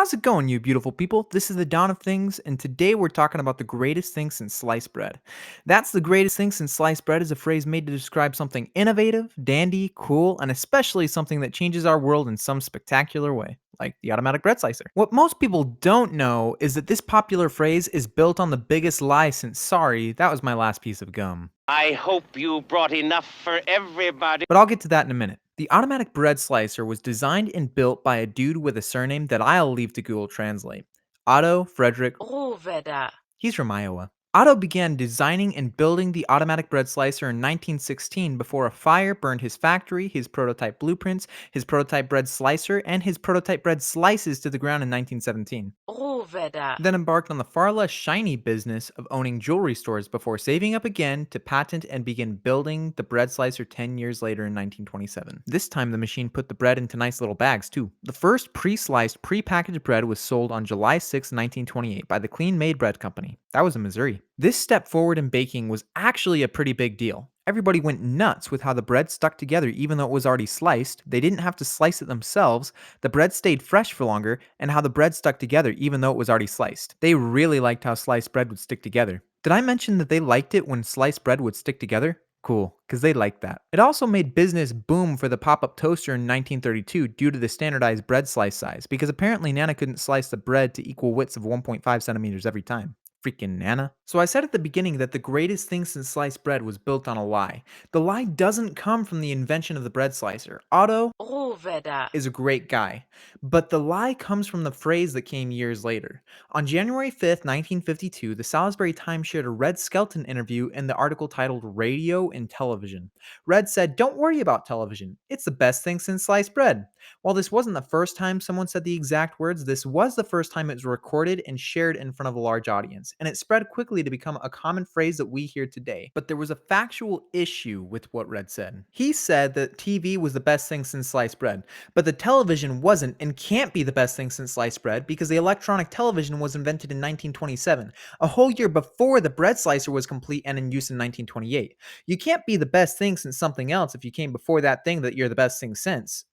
How's it going, you beautiful people? This is the Dawn of Things, and today we're talking about the greatest thing since sliced bread. That's the greatest thing since sliced bread is a phrase made to describe something innovative, dandy, cool, and especially something that changes our world in some spectacular way, like the automatic bread slicer. What most people don't know is that this popular phrase is built on the biggest lie since sorry, that was my last piece of gum. I hope you brought enough for everybody. But I'll get to that in a minute. The automatic bread slicer was designed and built by a dude with a surname that I'll leave to Google Translate. Otto Frederick. Rohwedder. He's from Iowa. Otto began designing and building the automatic bread slicer in 1916 before a fire burned his factory, his prototype blueprints, his prototype bread slicer, and his prototype bread slices to the ground in 1917. Rohwedder. Then embarked on the far less shiny business of owning jewelry stores before saving up again to patent and begin building the bread slicer 10 years later in 1927. This time the machine put the bread into nice little bags too. The first pre-sliced, pre-packaged bread was sold on July 6, 1928 by the Clean Made Bread Company. That was in Missouri. This step forward in baking was actually a pretty big deal. Everybody went nuts with how the bread stuck together even though it was already sliced. They didn't have to slice it themselves. The bread stayed fresh for longer, and how the bread stuck together even though it was already sliced. They really liked how sliced bread would stick together. Did I mention that they liked it when sliced bread would stick together? Cool, because they liked that. It also made business boom for the pop-up toaster in 1932 due to the standardized bread slice size, because apparently Nana couldn't slice the bread to equal widths of 1.5 centimeters every time. Freaking Nana. So I said at the beginning that the greatest thing since sliced bread was built on a lie. The lie doesn't come from the invention of the bread slicer. Otto Rohwedder. is a great guy, but the lie comes from the phrase that came years later. On January 5th, 1952, the Salisbury Times shared a Red Skelton interview in the article titled Radio and Television. Red said, "Don't worry about television. It's the best thing since sliced bread." While this wasn't the first time someone said the exact words, this was the first time it was recorded and shared in front of a large audience, and it spread quickly to become a common phrase that we hear today. But there was a factual issue with what Red said. He said that TV was the best thing since sliced bread, but the television wasn't and can't be the best thing since sliced bread because the electronic television was invented in 1927, a whole year before the bread slicer was complete and in use in 1928. You can't be the best thing since something else if you came before that thing that you're the best thing since.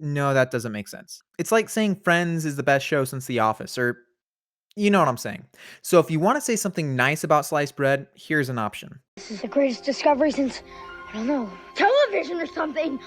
No, that doesn't make sense. It's like saying Friends is the best show since The Office, or you know what I'm saying. So if you want to say something nice about sliced bread, here's an option. This is the greatest discovery since, I don't know, television or something.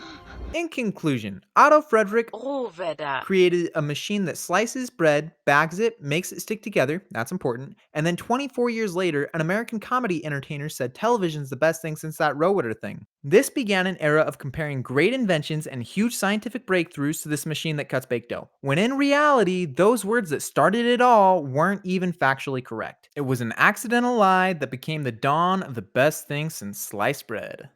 In conclusion, Otto Frederick Rohwedder. created a machine that slices bread, bags it, makes it stick together, that's important, and then 24 years later, an American comedy entertainer said television's the best thing since that Rohwedder thing. This began an era of comparing great inventions and huge scientific breakthroughs to this machine that cuts baked dough, when in reality, those words that started it all weren't even factually correct. It was an accidental lie that became the dawn of the best thing since sliced bread.